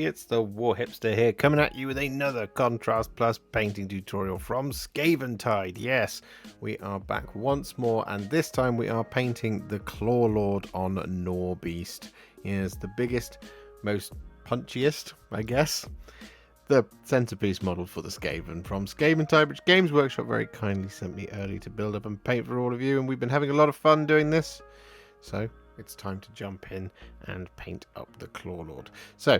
it's the Warhipster here, coming at you with another Contrast Plus painting tutorial from Skaventide. Yes, we are back once more, and this time we are painting the Clawlord on Gnaw-Beast. Here's the biggest, most punchiest, I guess, the centerpiece model for the Skaven from Skaventide, which Games Workshop very kindly sent me early to build up and paint for all of you, and we've been having a lot of fun doing this. So it's time to jump in and paint up the Clawlord. So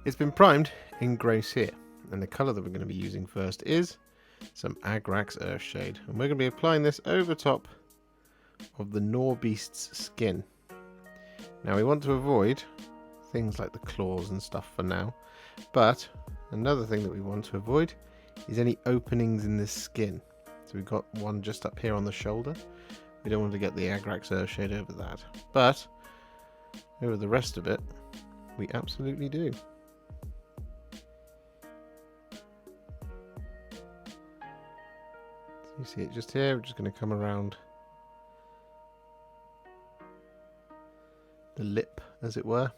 it's been primed in gross here, and the colour that we're going to be using first is some Agrax Earthshade, and we're going to be applying this over top of the Gnaw-Beast's skin. Now we want to avoid things like the claws and stuff for now, but another thing that we want to avoid is any openings in this skin. So we've got one just up here on the shoulder. We don't want to get the Agrax Earthshade over that, but over the rest of it, we absolutely do. So you see it just here. We're just going to come around the lip, as it were.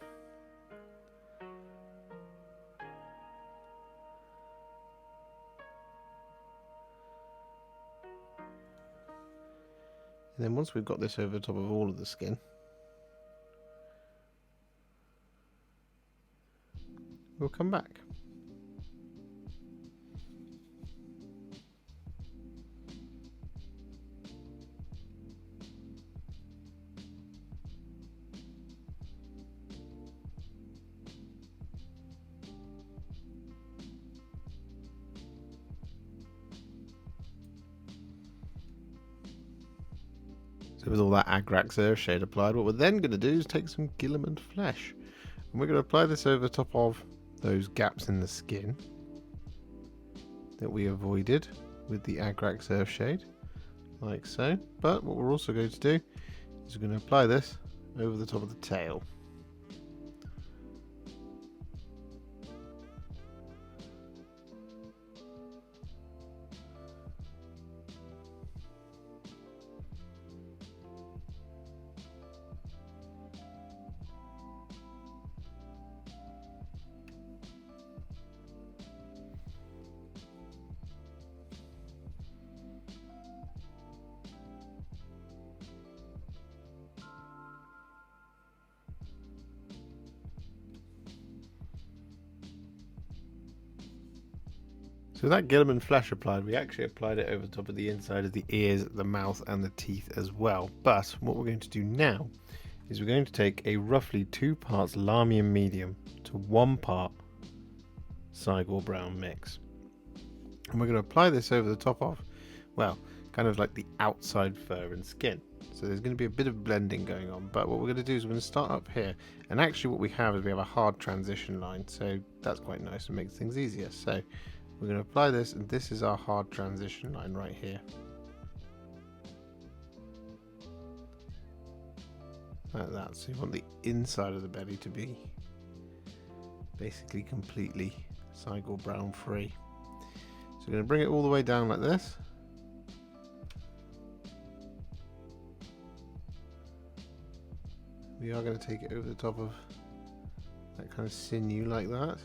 And then once we've got this over the top of all of the skin, we'll come back. So with all that Agrax Earthshade applied, what we're then going to do is take some Guilliman Flesh, and we're going to apply this over the top of those gaps in the skin that we avoided with the Agrax Earthshade, like so. But what we're also going to do is we're going to apply this over the top of the tail. So that Guilliman Flesh applied, we actually applied it over the top of the inside of the ears, the mouth and the teeth as well. But what we're going to do now is we're going to take a roughly 2 parts Lahmian Medium to 1 part Cygor Brown mix. And we're going to apply this over the top of, well, kind of like the outside fur and skin. So there's going to be a bit of blending going on, but what we're going to do is we're going to start up here, and actually what we have is we have a hard transition line, so that's quite nice and makes things easier. So we're going to apply this, and this is our hard transition line right here. Like that. So you want the inside of the belly to be basically completely Cygor Brown free. So we're going to bring it all the way down like this. We are going to take it over the top of that kind of sinew like that.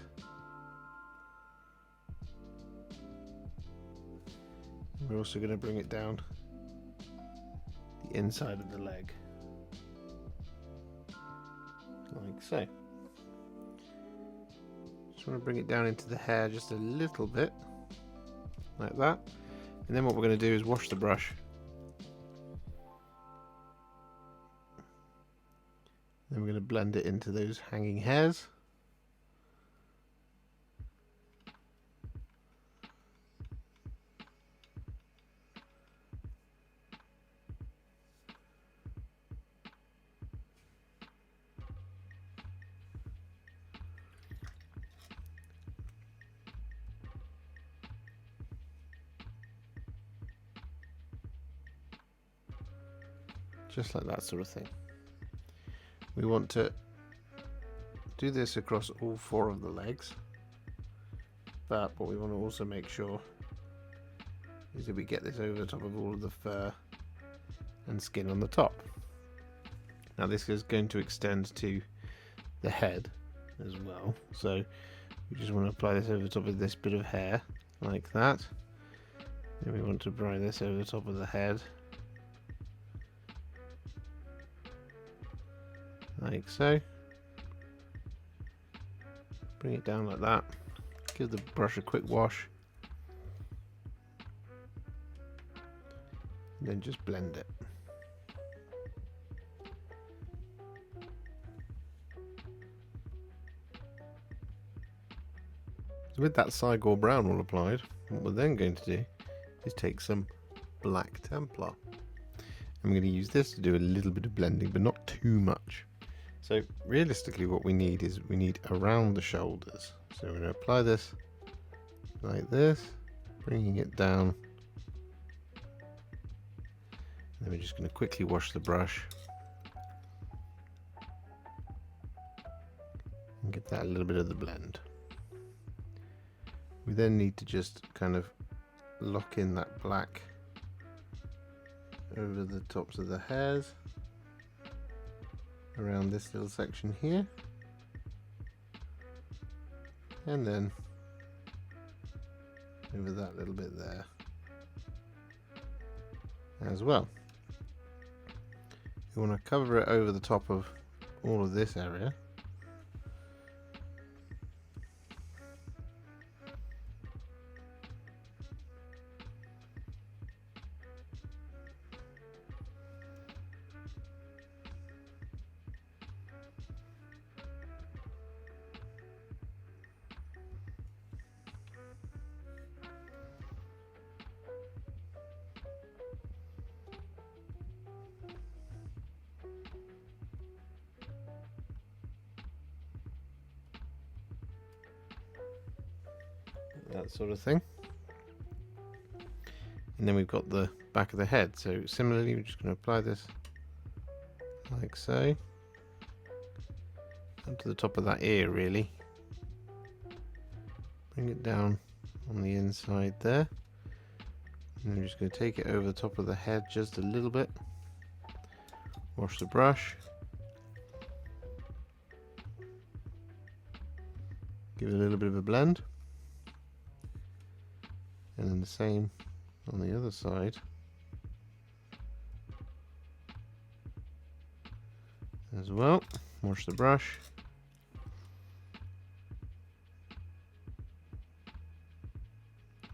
We're also going to bring it down the inside of the leg, like so. Just want to bring it down into the hair just a little bit, like that. And then what we're going to do is wash the brush. Then we're going to blend it into those hanging hairs. Just like that sort of thing. We want to do this across all 4 of the legs, but what we want to also make sure is that we get this over the top of all of the fur and skin on the top. Now this is going to extend to the head as well, so We just want to apply this over the top of this bit of hair, like that. Then we want to apply this over the top of the head, like so. Bring it down like that. Give the brush a quick wash. And then just blend it. So with that Cygor Brown all applied, what we're then going to do is take some Black Templar. I'm going to use this to do a little bit of blending, but not too much. So realistically what we need is around the shoulders. So we're going to apply this like this, bringing it down. Then we're just going to quickly wash the brush and get that a little bit of the blend. We then need to just kind of lock in that black over the tops of the hairs around this little section here, and then over that little bit there as well. You want to cover it over the top of all of this area. That sort of thing. And then we've got the back of the head. So similarly, we're just going to apply this like so, up to the top of that ear really. Bring it down on the inside there. And we're just going to take it over the top of the head just a little bit. Wash the brush. Give it a little bit of a blend. And then the same on the other side. As well. Wash the brush.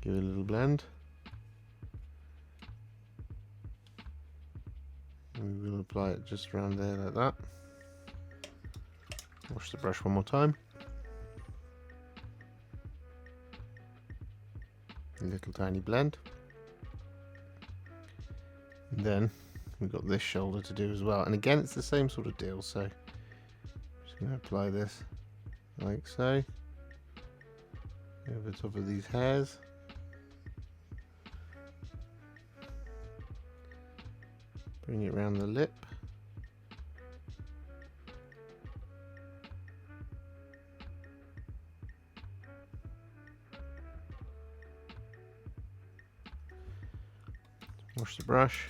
Give it a little blend. And we will apply it just around there like that. Wash the brush one more time. A little tiny blend. And then we've got this shoulder to do as well, and again it's the same sort of deal. So just going to apply this like so over the top of these hairs. Bring it around the lip. Wash the brush.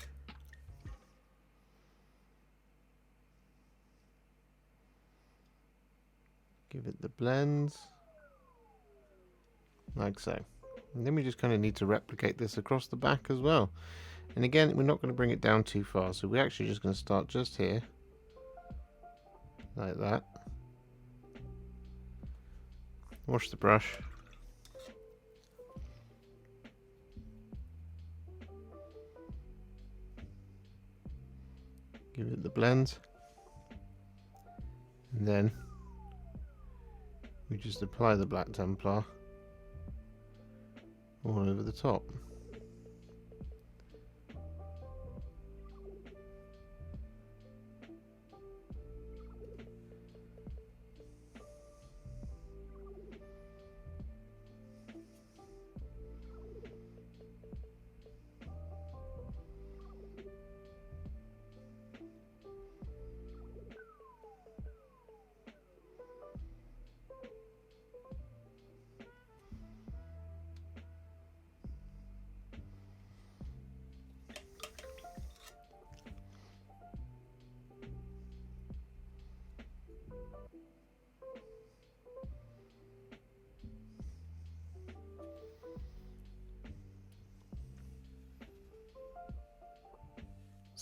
Give it the blends. Like so. And then we just kind of need to replicate this across the back as well. And again, we're not going to bring it down too far. So we're actually just going to start just here. Like that. Wash the brush. Give it the blends, and then we just apply the Black Templar all over the top.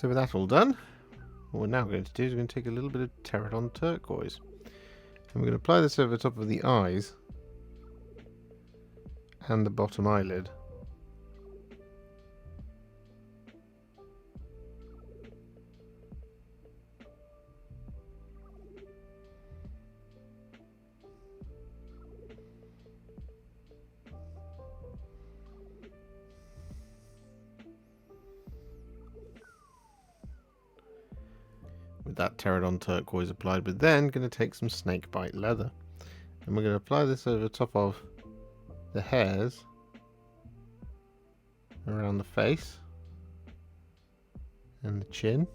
So with that all done, what we're now going to do is we're going to take a little bit of Terradon Turquoise. And we're going to apply this over the top of the eyes and the bottom eyelid. With that Terradon Turquoise applied, we're then going to take some Snakebite Leather. And we're going to apply this over the top of the hairs around the face and the chin.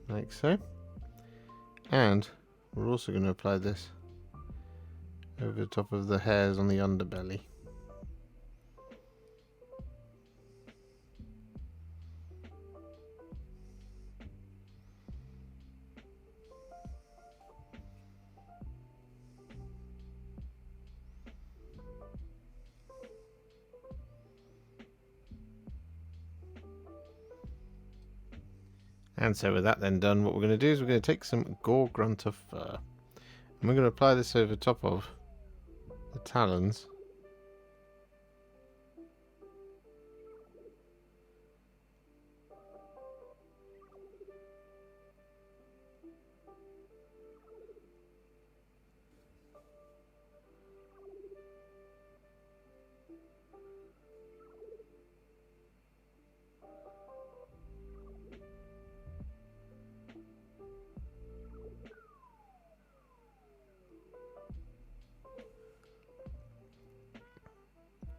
Like so. And we're also going to apply this over the top of the hairs on the underbelly. And so with that then done, what we're going to do is we're going to take some Gore-Grunta Fur. And we're going to apply this over top of the talons.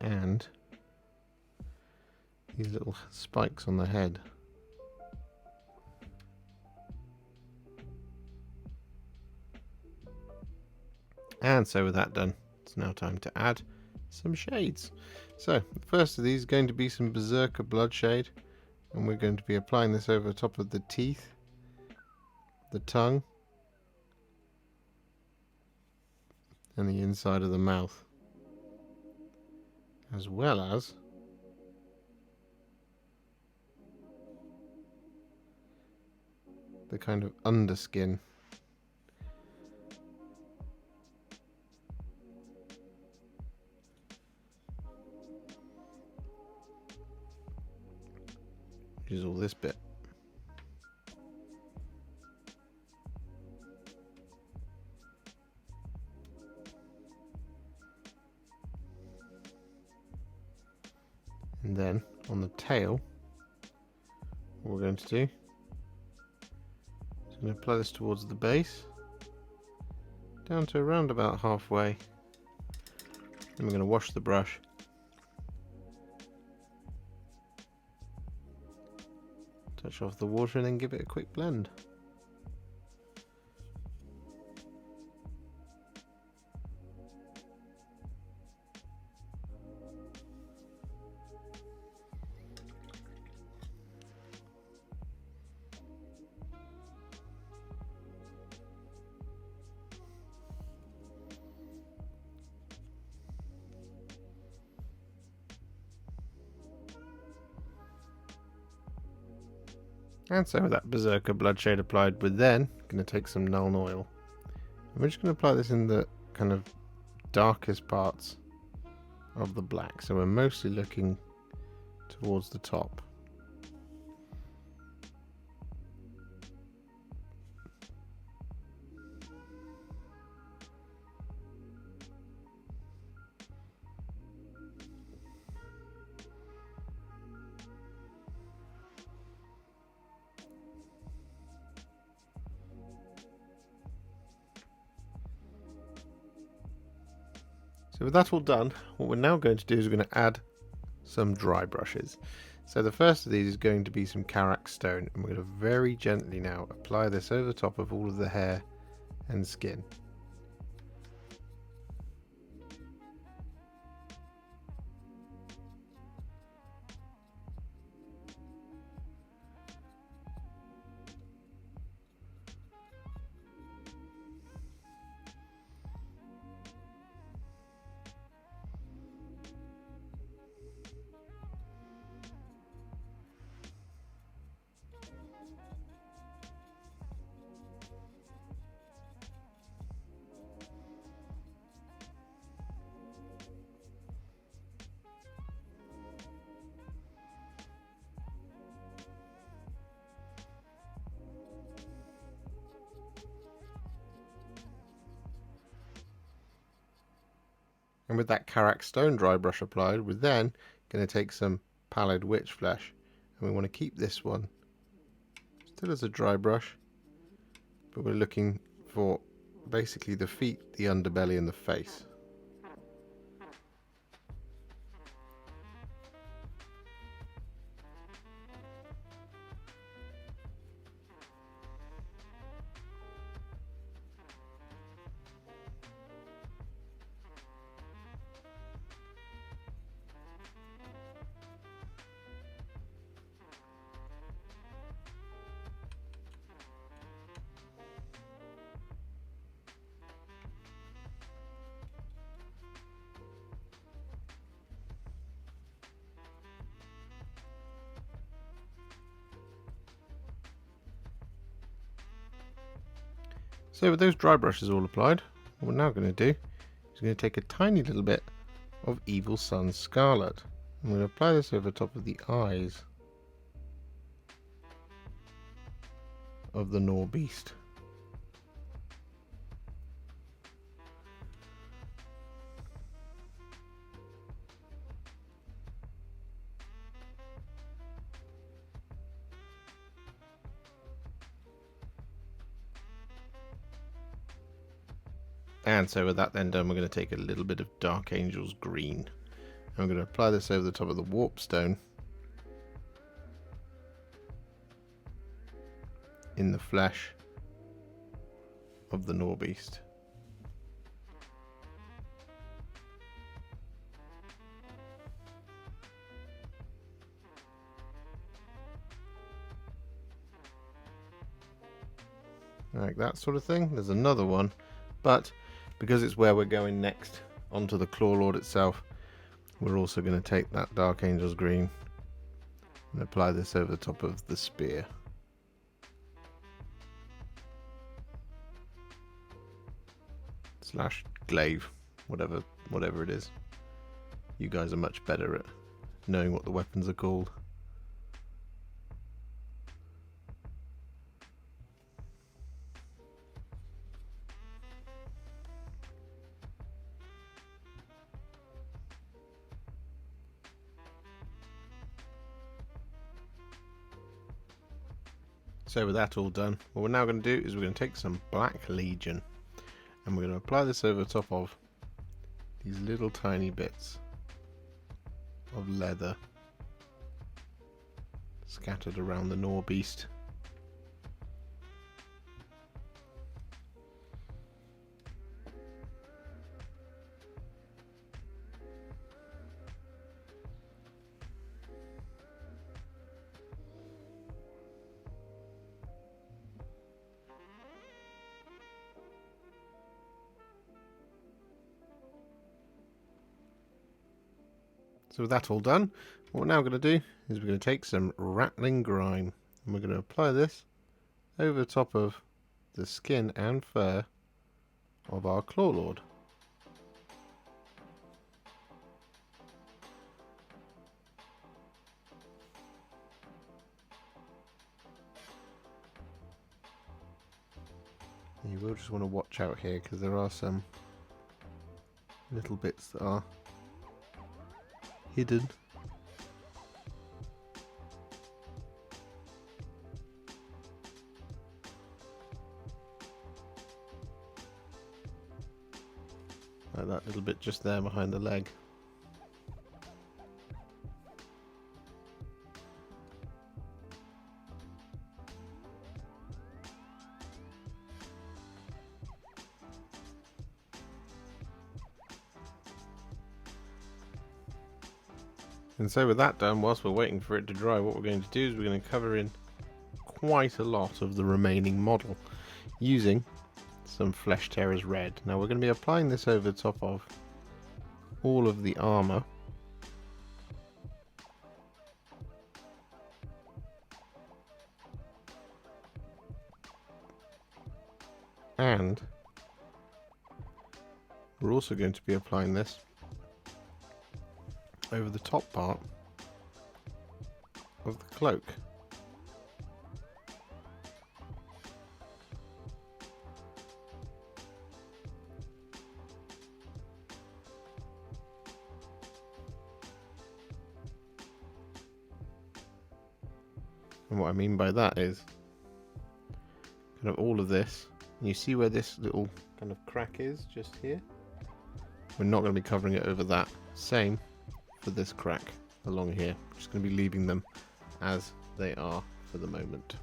And these little spikes on the head. And so with that done, it's now time to add some shades. So the first of these is going to be some Berserker Bloodshade, and we're going to be applying this over the top of the teeth, the tongue, and the inside of the mouth, as well as the kind of underskin. Which is all this bit. And then on the tail, what we're going to do is going to apply this towards the base, down to around about halfway. Then we're going to wash the brush. Touch off the water and then give it a quick blend. And so with that Berserker Bloodshade applied, we're then going to take some Nuln Oil. And we're just going to apply this in the kind of darkest parts of the black. So we're mostly looking towards the top. So with that all done, what we're now going to do is we're going to add some dry brushes. So the first of these is going to be some Karak Stone, and we're going to very gently now apply this over the top of all of the hair and skin. And with that Karak Stone dry brush applied, we're then going to take some Pallid Witch Flesh, and we want to keep this one still as a dry brush, but we're looking for basically the feet, the underbelly and the face. So with those dry brushes all applied, what we're now going to do is going to take a tiny little bit of Evil Sunz Scarlet. I'm going to apply this over the top of the eyes of the Gnaw-Beast. And so with that then done, we're going to take a little bit of Dark Angel's Green. And I'm going to apply this over the top of the Warpstone in the flesh of the Gnaw-Beast. Like that sort of thing. There's another one, but because it's where we're going next onto the Clawlord itself, we're also going to take that Dark Angel's Green and apply this over the top of the spear. Slash glaive, whatever it is. You guys are much better at knowing what the weapons are called. So with that all done, what we're now going to do is we're going to take some Black Legion and we're going to apply this over the top of these little tiny bits of leather scattered around the Gnaw-Beast. So with that all done, what we're now going to do is we're going to take some Ratling Grime and we're going to apply this over the top of the skin and fur of our Clawlord. You will just want to watch out here because there are some little bits that are hidden. Like that little bit just there behind the leg. And so with that done, whilst we're waiting for it to dry, what we're going to do is we're going to cover in quite a lot of the remaining model using some Flesh Tearers Red. Now we're going to be applying this over the top of all of the armour. And we're also going to be applying this over the top part of the cloak. And what I mean by that is kind of all of this. And you see where this little kind of crack is just here? We're not going to be covering it over that. Same for this crack along here. We're just going to be leaving them as they are for the moment.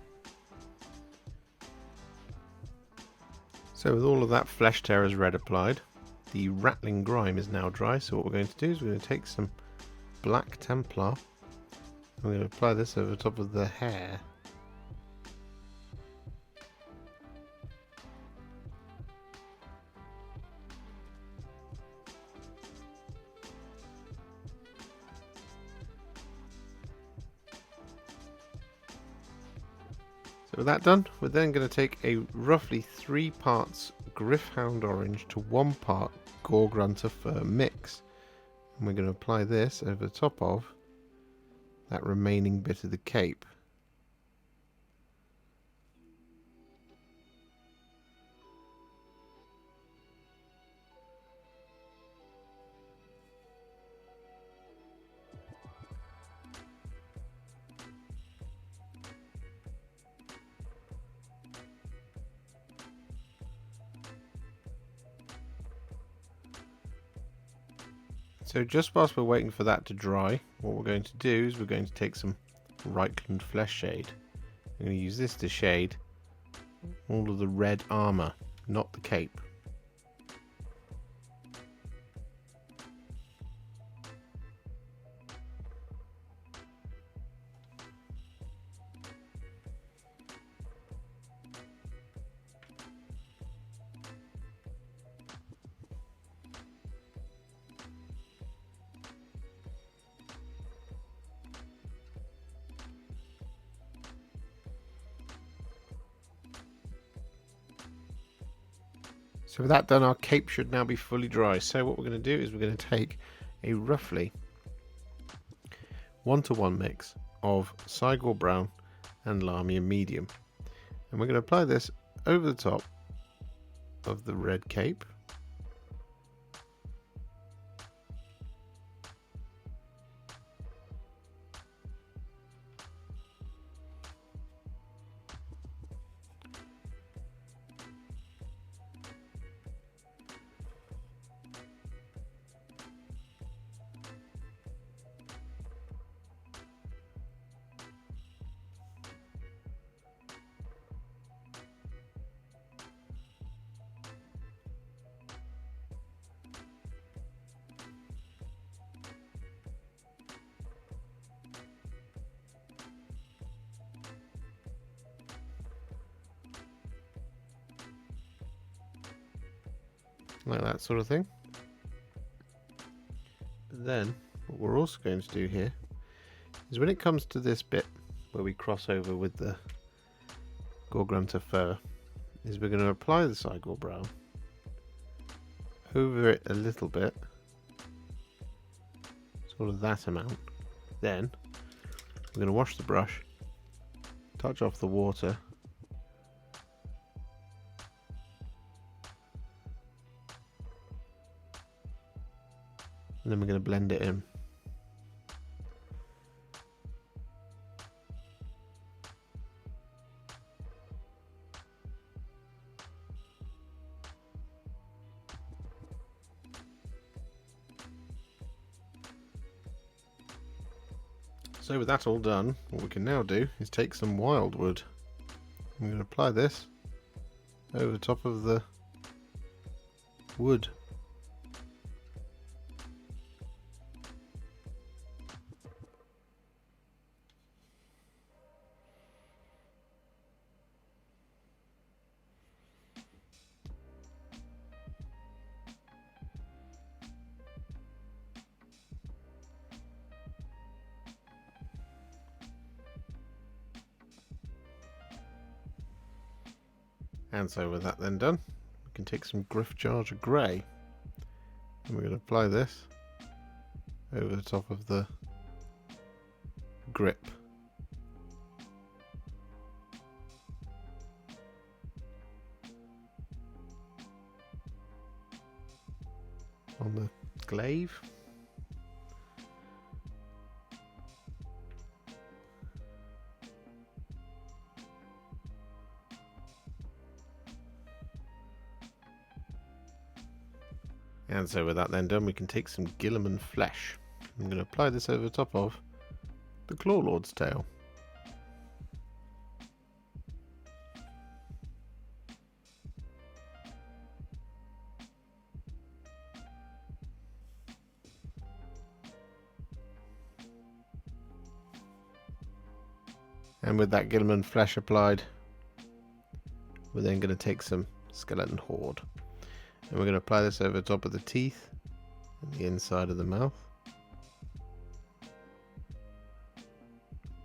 So with all of that Flesh Tearer's Red applied, the Ratling Grime is now dry. So what we're going to do is we're going to take some Black Templar. I'm going to apply this over the top of the hair. So with that done, we're then going to take a roughly 3 parts Gryph-Hound Orange to 1 part Gore-Grunta Fur mix. And we're going to apply this over the top of that remaining bit of the cape. So just whilst we're waiting for that to dry, what we're going to do is we're going to take some Reikland Fleshshade. I'm going to use this to shade all of the red armour, not the cape. So with that done, our cape should now be fully dry. So what we're going to do is we're going to take a roughly 1-to-1 mix of Cygor Brown and Lamia Medium. And we're going to apply this over the top of the red cape. Like that sort of thing. Then what we're also going to do here is when it comes to this bit where we cross over with the Gore-Grunta Fur, is we're going to apply the Cygor Brown over it a little bit, sort of that amount. Then we're going to wash the brush, touch off the water, and then we're going to blend it in. So with that all done, what we can now do is take some Wyldwood. I'm going to apply this over the top of the wood. And so with that then done, we can take some Gryph-Charger Grey, and we're going to apply this over the top of the grip. On the glaive. And so with that then done, we can take some Guilliman Flesh. I'm going to apply this over the top of the Clawlord's tail. And with that Guilliman Flesh applied, we're then going to take some Skeleton Horde. And we're going to apply this over the top of the teeth and the inside of the mouth.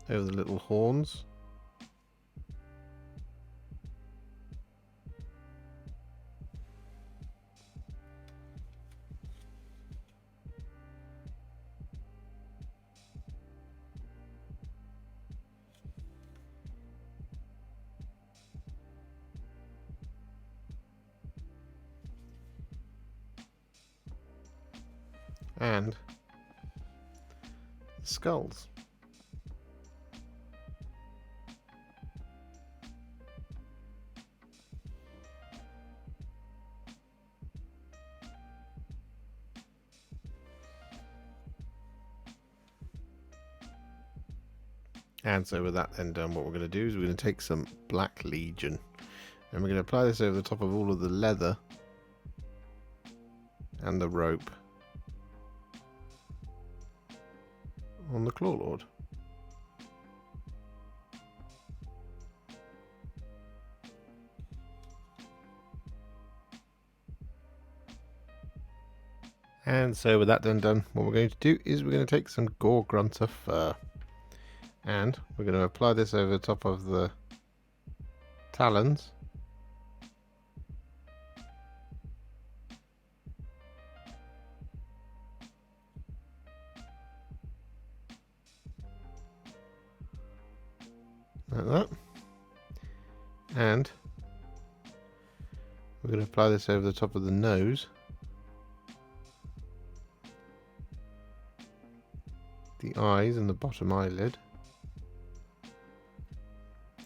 Over the little horns. And the skulls. And so with that then done, what we're going to do is we're going to take some Black Legion and we're going to apply this over the top of all of the leather and the rope on the Clawlord. And so with that done, what we're going to do is we're going to take some Gore-Grunta Fur. And we're going to apply this over the top of the talons. Like that. And we're going to apply this over the top of the nose. The eyes and the bottom eyelid.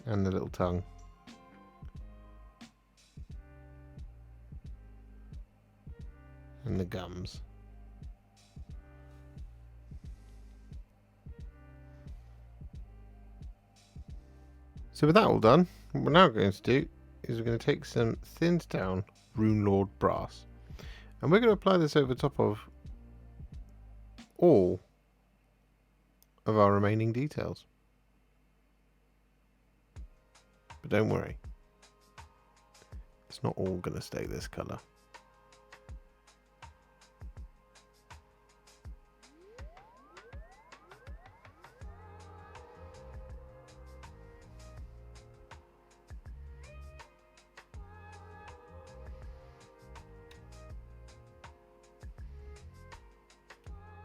And the little tongue. And the gums. So with that all done, what we're now going to do is we're going to take some thinned down Runelord Brass. And we're going to apply this over the top of all of our remaining details. But don't worry, it's not all going to stay this colour.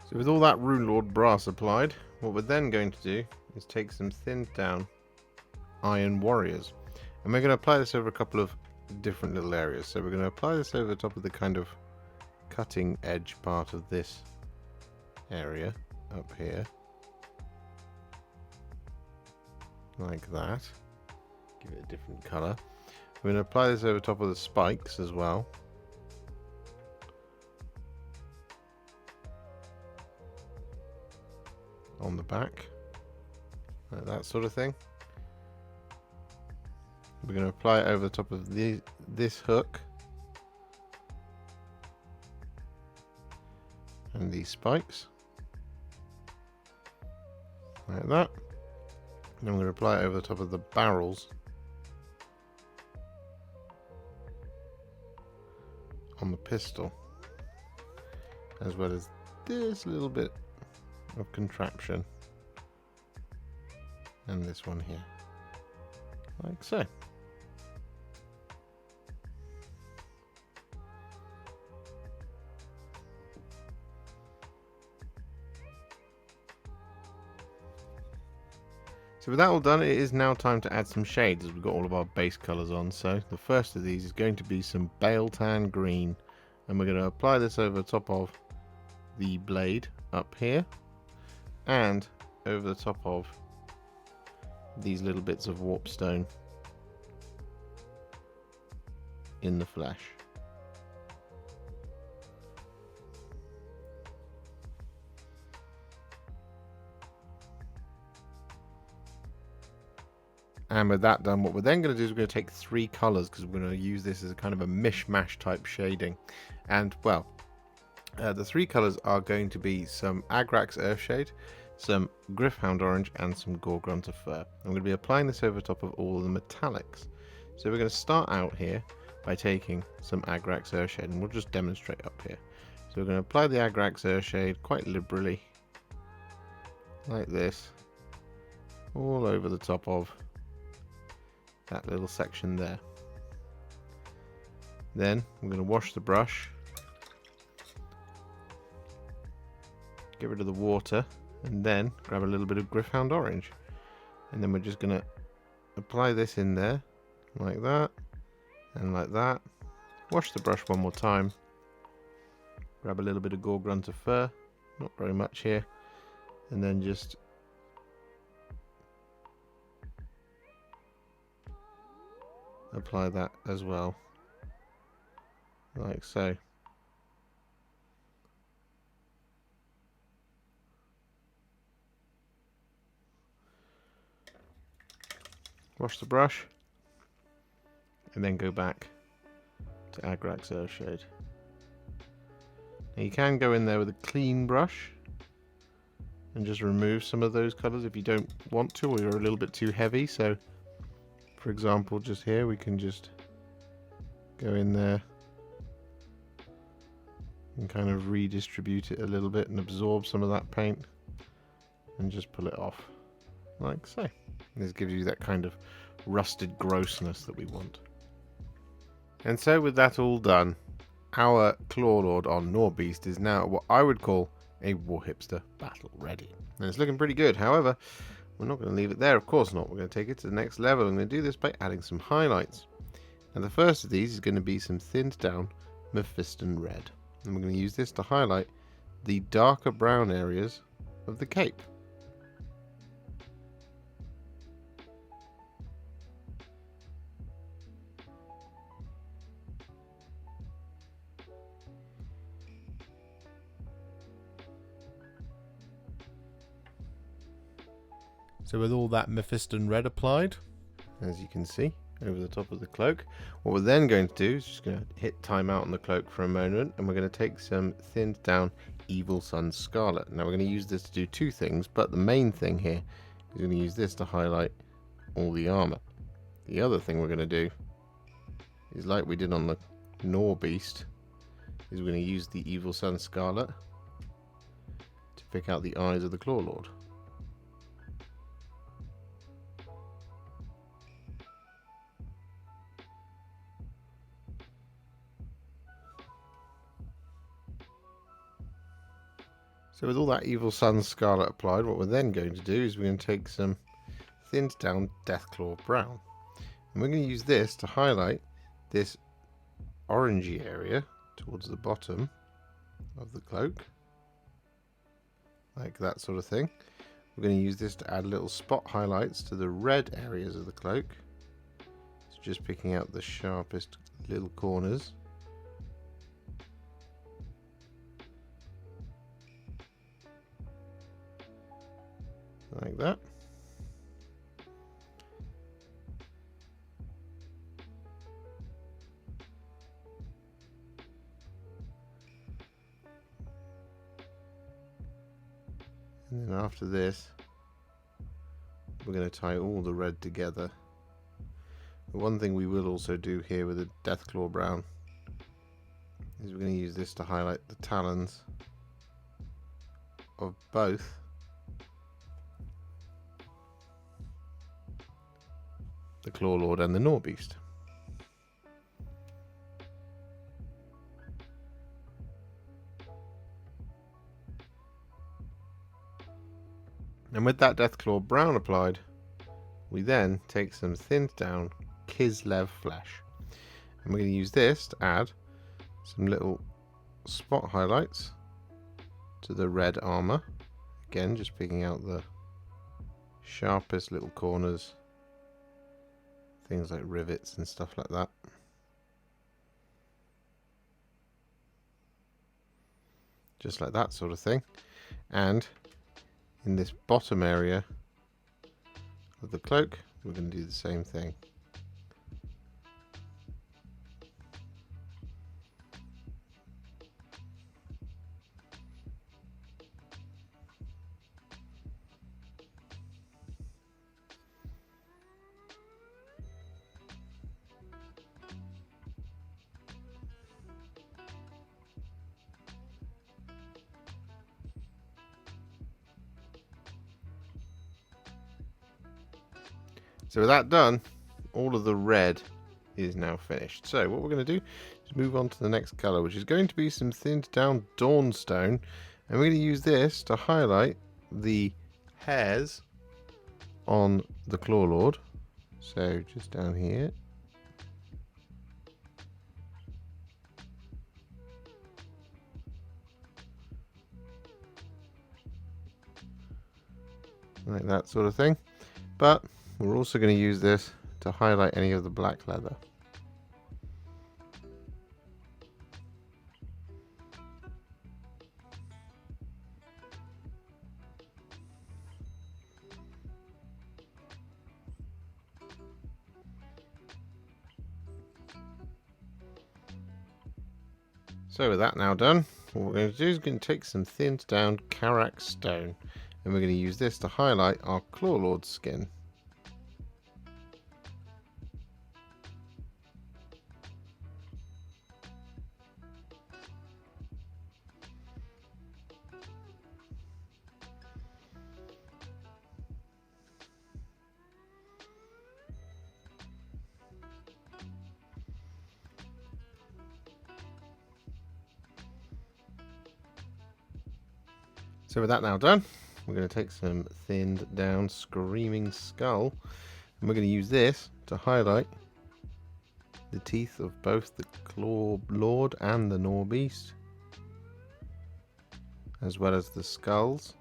So with all that Runelord Brass applied, what we're then going to do is take some thinned down Iron Warriors, and we're going to apply this over a couple of different little areas. So we're going to apply this over the top of the kind of cutting edge part of this area up here, like that. Give it a different colour. We're going to apply this over top of the spikes as well. On the back, like that sort of thing. We're going to apply it over the top of this hook and these spikes, like that. And I'm going to apply it over the top of the barrels on the pistol, as well as this little bit of contraption and this one here, like so. So with that all done, it is now time to add some shades as we've got all of our base colours on. So the first of these is going to be some Biel-Tan Green, and we're going to apply this over the top of the blade up here and over the top of these little bits of warpstone in the flesh. And with that done, what we're then going to do is we're going to take 3 colours, because we're going to use this as a kind of a mishmash type shading. And, well, the 3 colours are going to be some Agrax Earthshade, some Gryph-Hound Orange, and some Gore-Grunta Fur. I'm going to be applying this over top of all of the metallics. So we're going to start out here by taking some Agrax Earthshade, and we'll just demonstrate up here. So we're going to apply the Agrax Earthshade quite liberally, like this, all over the top of that little section there. Then we're going to wash the brush, get rid of the water, and then grab a little bit of Gryph-Hound Orange, and then we're just going to apply this in there like that and like that. Wash the brush one more time, grab a little bit of Gore-Grunta Fur, not very much here, and then just apply that as well, like so. Wash the brush, and then go back to Agrax Earthshade. Now you can go in there with a clean brush and just remove some of those colours if you don't want to, or you're a little bit too heavy. So for example, just here we can just go in there and kind of redistribute it a little bit and absorb some of that paint and just pull it off like so. This gives you that kind of rusted grossness that we want. And so with that all done, our Clawlord on Gnaw-Beast is now what I would call a Warhipster battle ready. And it's looking pretty good. However, we're not going to leave it there, of course not. We're going to take it to the next level. I'm going to do this by adding some highlights. And the first of these is going to be some thinned down Mephiston Red. And we're going to use this to highlight the darker brown areas of the cape. So with all that Mephiston Red applied, as you can see, over the top of the cloak, what we're then going to do is just going to hit timeout on the cloak for a moment, and we're going to take some thinned down Evil Sunz Scarlet. Now we're going to use this to do 2 things, but the main thing here is we're going to use this to highlight all the armour. The other thing we're going to do is, like we did on the Gnaw-Beast, is we're going to use the Evil Sunz Scarlet to pick out the eyes of the Clawlord. So with all that Evil Sunz Scarlet applied, what we're then going to do is we're going to take some thinned down Deathclaw Brown. And we're going to use this to highlight this orangey area towards the bottom of the cloak. Like that sort of thing. We're going to use this to add little spot highlights to the red areas of the cloak. So just picking out the sharpest little corners. Like that. And then after this, we're going to tie all the red together. But one thing we will also do here with the Deathclaw Brown is we're going to use this to highlight the talons of both the Clawlord and the Gnaw-Beast. And with that Deathclaw Brown applied, we then take some thinned down Kislev Flesh. And we're going to use this to add some little spot highlights to the red armor. Again, just picking out the sharpest little corners, things like rivets and stuff like that. Just like that sort of thing. And in this bottom area of the cloak, we're going to do the same thing. So with that done, all of the red is now finished. So what we're going to do is move on to the next colour, which is going to be some thinned down Dawnstone. And we're going to use this to highlight the hairs on the Clawlord. So just down here. Like that sort of thing. But we're also going to use this to highlight any of the black leather. So with that now done, what we're going to do is going to take some thinned down Karak Stone, and we're going to use this to highlight our Clawlord skin. So with that now done, we're going to take some thinned down Screaming Skull, and we're going to use this to highlight the teeth of both the Clawlord and the Gnaw-Beast, as well as the skulls.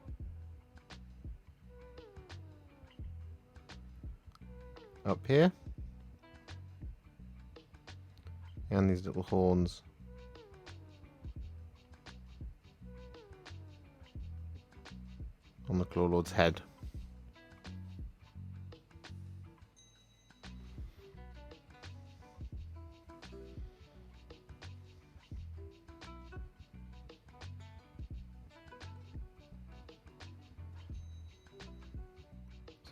Up here, and these little horns on the Clawlord's head.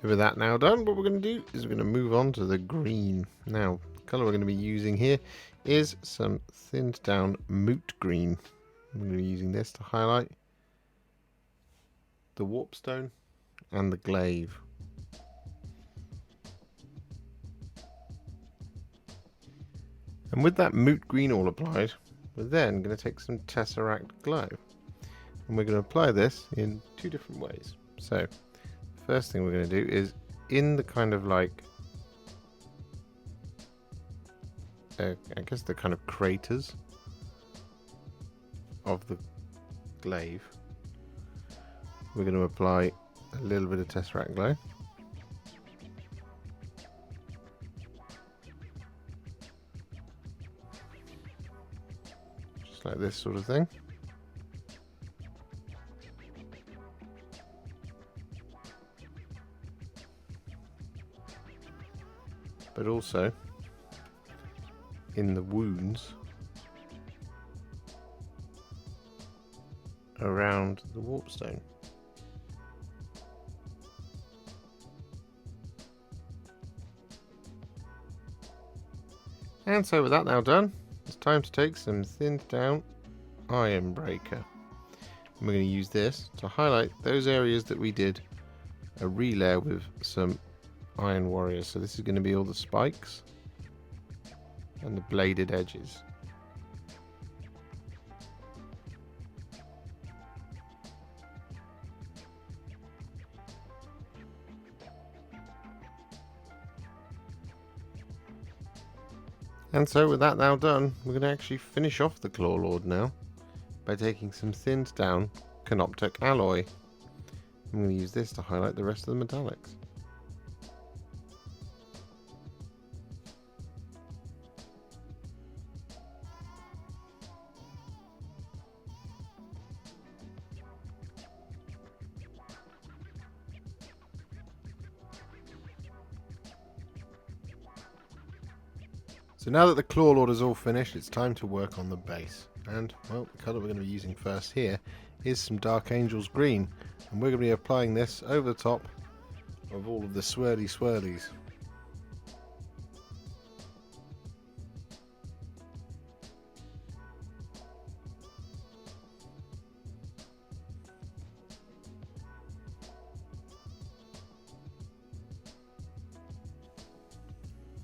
So with that now done, what we're going to do is we're going to move on to the green. Now, the colour we're going to be using here is some thinned down moot green. I'm going to be using this to highlight the Warpstone and the glaive. And with that moot green all applied, we're then going to take some Tesseract Glow, and we're going to apply this in two different ways. So the first thing we're going to do is in the kind of like I guess the kind of craters of the glaive, we're going to apply a little bit of Tesseract Glow. Just like this sort of thing. But also in the wounds around the Warpstone. And so with that now done, it's time to take some thinned down Iron Breaker. And we're going to use this to highlight those areas that we did a relayer with some Iron Warriors. So this is going to be all the spikes and the bladed edges. And so with that now done, we're going to actually finish off the Clawlord now by taking some thinned down Canoptek Alloy. I'm going to use this to highlight the rest of the metallics. So now that the Clawlord is all finished, it's time to work on the base. And, well, the colour we're going to be using first here is some Dark Angel's Green. And we're going to be applying this over the top of all of the swirly swirlies.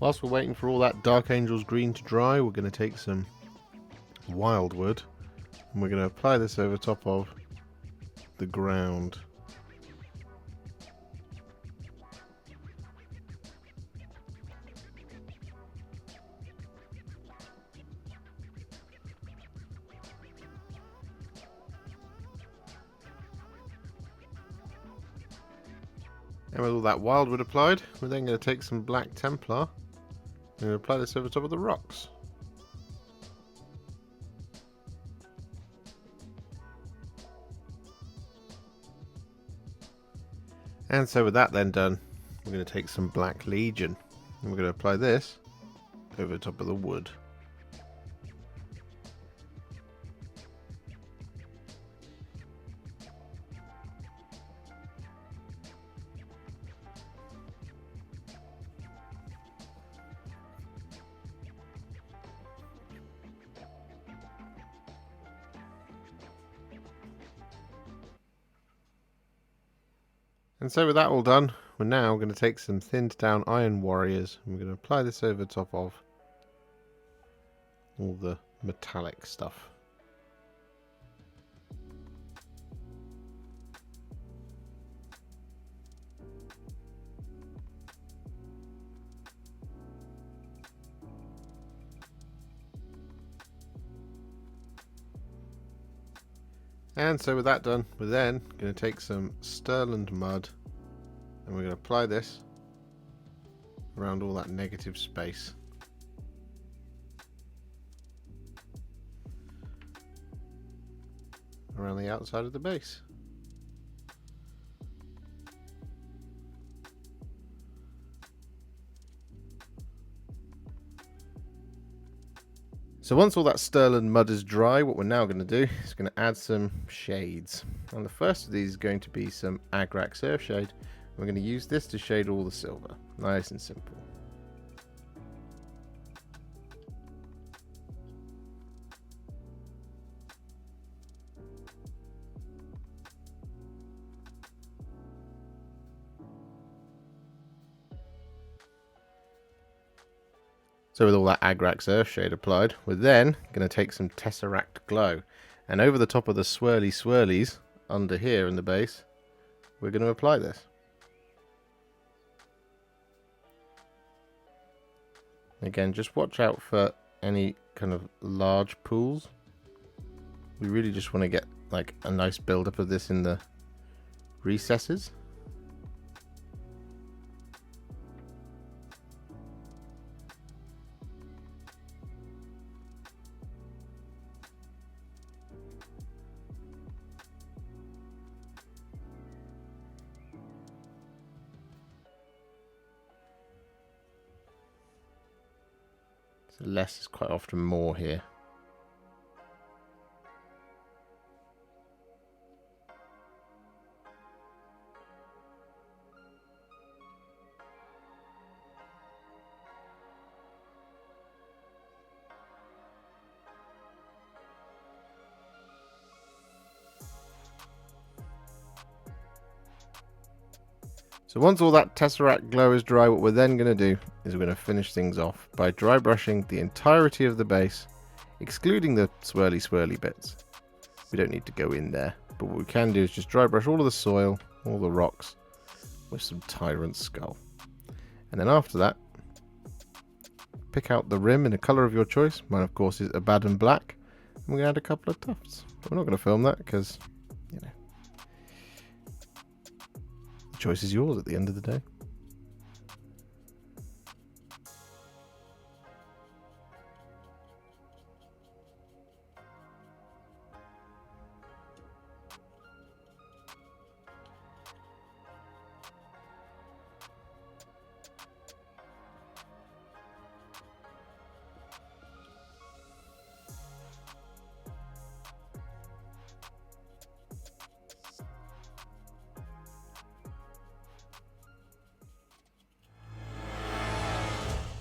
Whilst we're waiting for all that Dark Angel's Green to dry, we're going to take some Wyldwood and we're going to apply this over top of the ground. And with all that Wyldwood applied, we're then going to take some Black Templar and apply this over top of the rocks. And so with that then done, we're going to take some Black Legion and we're going to apply this over the top of the wood. And so with that all done, we're now going to take some thinned down Iron Warriors and we're going to apply this over the top of all the metallic stuff. And so with that done, we're then going to take some Stirland Mud and we're going to apply this around all that negative space. Around the outside of the base. So once all that Stirland Mud is dry, what we're now going to do is going to add some shades. And the first of these is going to be some Agrax Earthshade. We're going to use this to shade all the silver. Nice and simple. So with all that Agrax Earthshade applied, we're then going to take some Tesseract Glow. And over the top of the swirly swirlies, under here in the base, we're going to apply this. Again, just watch out for any kind of large pools. We really just want to get like a nice build-up of this in the recesses. Less is quite often more here. So once all that Tesseract Glow is dry, what we're then going to do is we're going to finish things off by dry brushing the entirety of the base, excluding the swirly bits. We don't need to go in there, but what we can do is just dry brush all of the soil, all the rocks, with some Tyrant Skull. And then after that, pick out the rim in a colour of your choice. Mine of course is Abaddon Black, and we're going to add a couple of tufts. But we're not going to film that because, you know, the choice is yours at the end of the day.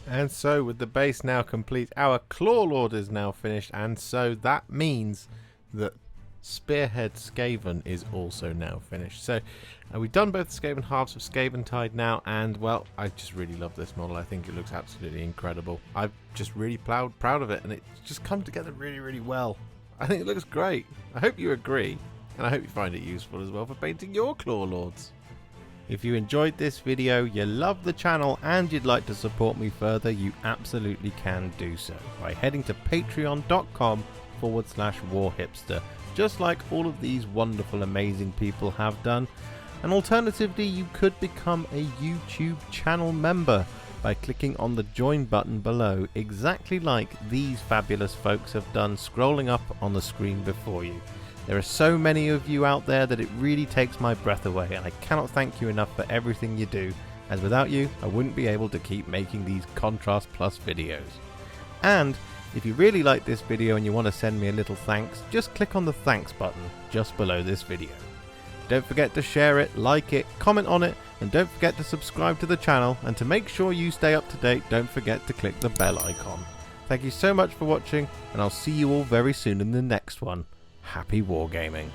And so with the base now complete, our Clawlord is now finished, and so that means that Spearhead Skaven is also now finished. So we've done both the Skaven halves of Skaventide now, and well, I just really love this model. I think it looks absolutely incredible. I'm just really proud of it, and it's just come together really, really well. I think it looks great. I hope you agree, and I hope you find it useful as well for painting your Clawlords. If you enjoyed this video, you love the channel, and you'd like to support me further, you absolutely can do so by heading to patreon.com/warhipster, just like all of these wonderful, amazing people have done. And alternatively, you could become a YouTube channel member by clicking on the join button below, exactly like these fabulous folks have done, scrolling up on the screen before you. There are so many of you out there that it really takes my breath away, and I cannot thank you enough for everything you do, as without you I wouldn't be able to keep making these Contrast Plus videos. And if you really like this video and you want to send me a little thanks, just click on the thanks button just below this video. Don't forget to share it, like it, comment on it, and don't forget to subscribe to the channel, and to make sure you stay up to date, don't forget to click the bell icon. Thank you so much for watching, and I'll see you all very soon in the next one. Happy wargaming.